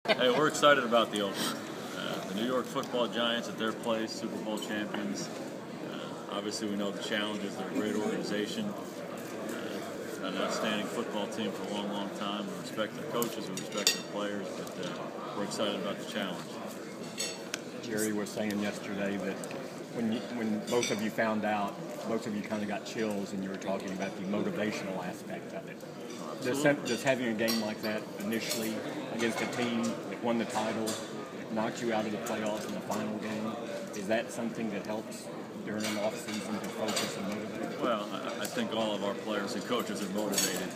Hey, we're excited about the opener. The New York Football Giants at their place, Super Bowl champions. Obviously, we know the challenges. They're a great organization, an outstanding football team for a long, long time. We respect their coaches, we respect their players, but we're excited about the challenge. Jerry was saying yesterday that when both of you found out, both of you kind of got chills, and you were talking about the motivational aspect of it. Does having a game like that initially against a team that won the title, knocked you out of the playoffs in the final game, is that something that helps during an off-season to focus and motivate? Well, I think all of our players and coaches are motivated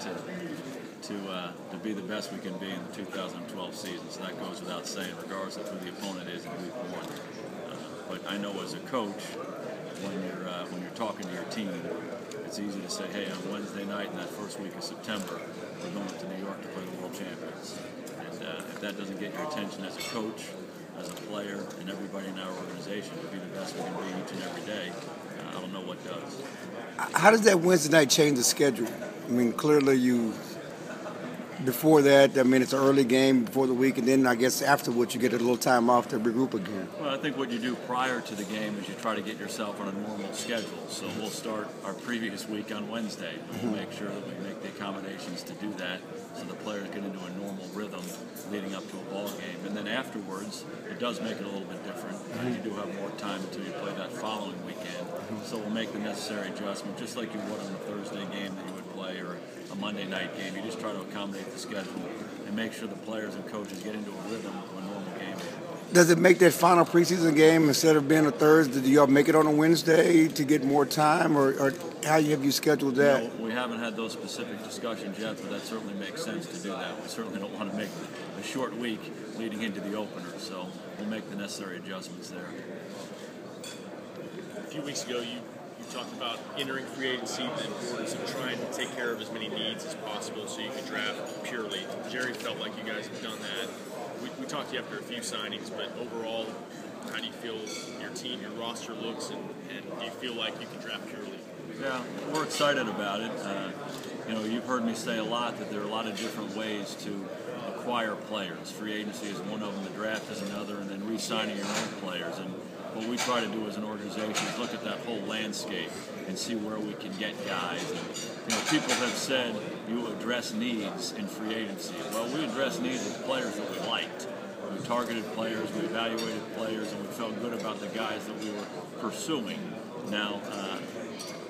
to be the best we can be in the 2012 season. So that goes without saying, regardless of who the opponent is in week one. But I know as a coach, when you're talking to your team, it's easy to say, hey, on Wednesday night in that first week of September, we're going to New York to play the world champions. And if that doesn't get your attention as a coach, as a player, and everybody in our organization to be the best we can be each and every day, I don't know what does. How does that Wednesday night change the schedule? I mean, clearly before that, I mean, it's an early game before the week, and then I guess afterwards you get a little time off to regroup again. Well, I think what you do prior to the game is you try to get yourself on a normal schedule. So we'll start our previous week on Wednesday. We'll make sure that we make the accommodations to do that so the players get into a normal rhythm leading up to a ball game. And then afterwards, it does make it a little bit different. You do have more time until you play that following weekend. So we'll make the necessary adjustment, just like you would on a Thursday game that you would play or a Monday night game. You just try to accommodate the schedule and make sure the players and coaches get into a rhythm of a normal game. Does it make that final preseason game, instead of being a Thursday, do y'all make it on a Wednesday to get more time, or how have you scheduled that? You know, we haven't had those specific discussions yet, but that certainly makes sense to do that. We certainly don't want to make a short week leading into the opener, so we'll make the necessary adjustments there. A few weeks ago, you talked about entering free agency, the importance of trying to take care of as many needs as possible so you can draft purely. Jerry felt like you guys have done that. We talked to you after a few signings, but overall, how do you feel your team, your roster looks, and do you feel like you can draft purely? Yeah, we're excited about it. You've heard me say a lot that there are a lot of different ways to acquire players. Free agency is one of them, the draft is another, and then re-signing your own players. And what we try to do as an organization is look at that whole landscape and see where we can get guys. And, people have said you address needs in free agency. Well, we address needs with players that we liked. We targeted players, we evaluated players, and we felt good about the guys that we were pursuing. Now,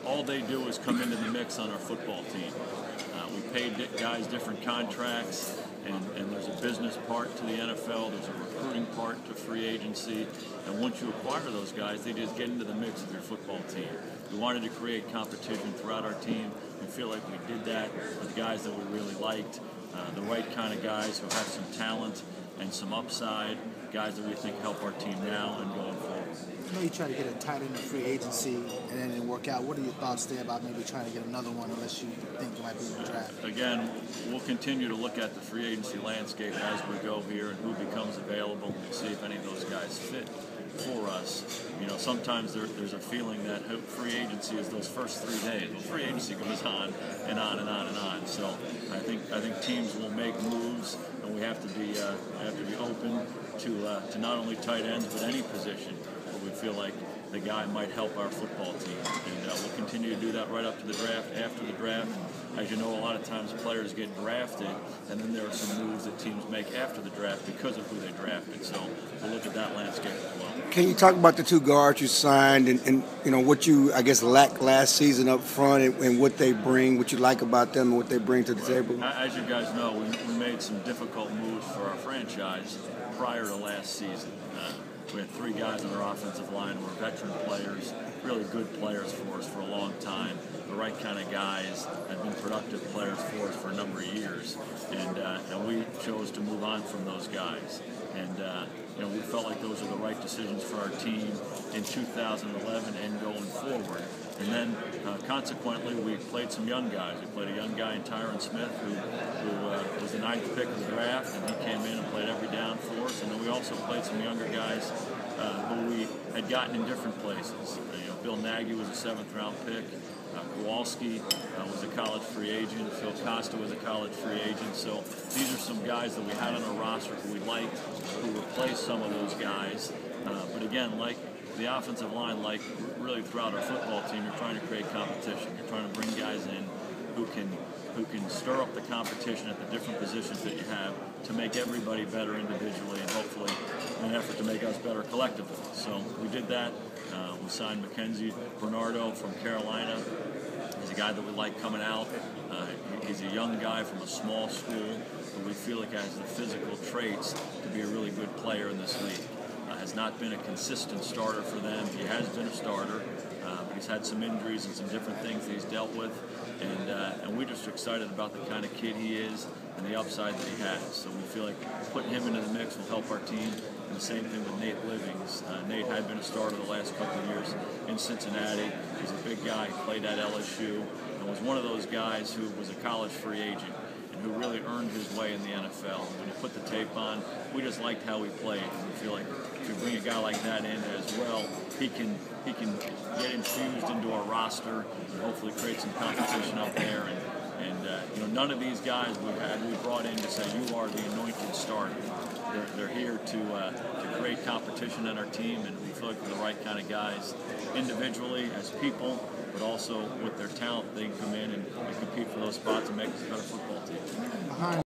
all they do is come into the mix on our football team. We paid guys different contracts, and there's a business part to the NFL, there's a recruiting part to free agency, and once you acquire those guys, they just get into the mix of your football team. We wanted to create competition throughout our team. We feel like we did that with guys that we really liked, the right kind of guys who have some talent and some upside, guys that we think help our team now and going forward. I know you try to get a tight end in free agency and then it didn't work out. What are your thoughts there about maybe trying to get another one unless you think it might be in the draft? Again, we'll continue to look at the free agency landscape as we go here and who becomes available. We'll see if any of those guys fit for us. Sometimes there's a feeling that free agency is those first 3 days. Well, free agency goes on and on and on and on. So I think teams will make moves, and we have to be open to not only tight ends but any position where we feel like the guy might help our football team. And we'll continue to do that right up to the draft. After the draft, as you know, a lot of times players get drafted, and then there are some moves that teams make after the draft because of who they drafted. So we'll look at that landscape as well. Can you talk about the two guards you signed and what you, I guess, lacked last season up front and what they bring, what you like about them and what they bring to the table? As you guys know, we made some difficult moves for our franchise prior to last season. We had 3 guys on our offensive line who were veteran players, really good players for us for a long time. The right kind of guys, have been productive players for us for a number of years. And we chose to move on from those guys. And we felt like those are the right decisions for our team in 2011 and going forward. And then, consequently, we played some young guys. We played a young guy in Tyron Smith who was the 9th pick of the draft, and he came in and played every down for us. And then we also played some younger guys who we had gotten in different places. Bill Nagy was a 7th-round pick. Kowalski was a college free agent. Phil Costa was a college free agent. So these are some guys that we had on our roster who we liked, who replaced some of those guys. But again, like the offensive line, like really throughout our football team, you're trying to create competition. You're trying to bring guys in who can stir up the competition at the different positions that you have to make everybody better individually and hopefully in an effort to make us better collectively. So we did that. We signed Mackenzie Bernardo from Carolina. He's a guy that we like coming out. He's a young guy from a small school, but we feel like has the physical traits to be a really good player in this league. Has not been a consistent starter for them. He has been a starter, but he's had some injuries and some different things that he's dealt with. And we're just excited about the kind of kid he is and the upside that he has. So we feel like putting him into the mix will help our team. And the same thing with Nate Livings. Nate had been a starter the last couple of years in Cincinnati. He's a big guy, played at LSU, and was one of those guys who was a college free agent and who really earned his way in the NFL. When you put the tape on, we just liked how he played. And we feel like if you bring a guy like that in as well, he can get infused into our roster and hopefully create some competition up there. And none of these guys we brought in to say you are the anointed starter. They're here to create competition in our team, and we feel like we're the right kind of guys individually as people, but also with their talent, they can come in and compete for those spots and make us a better football team.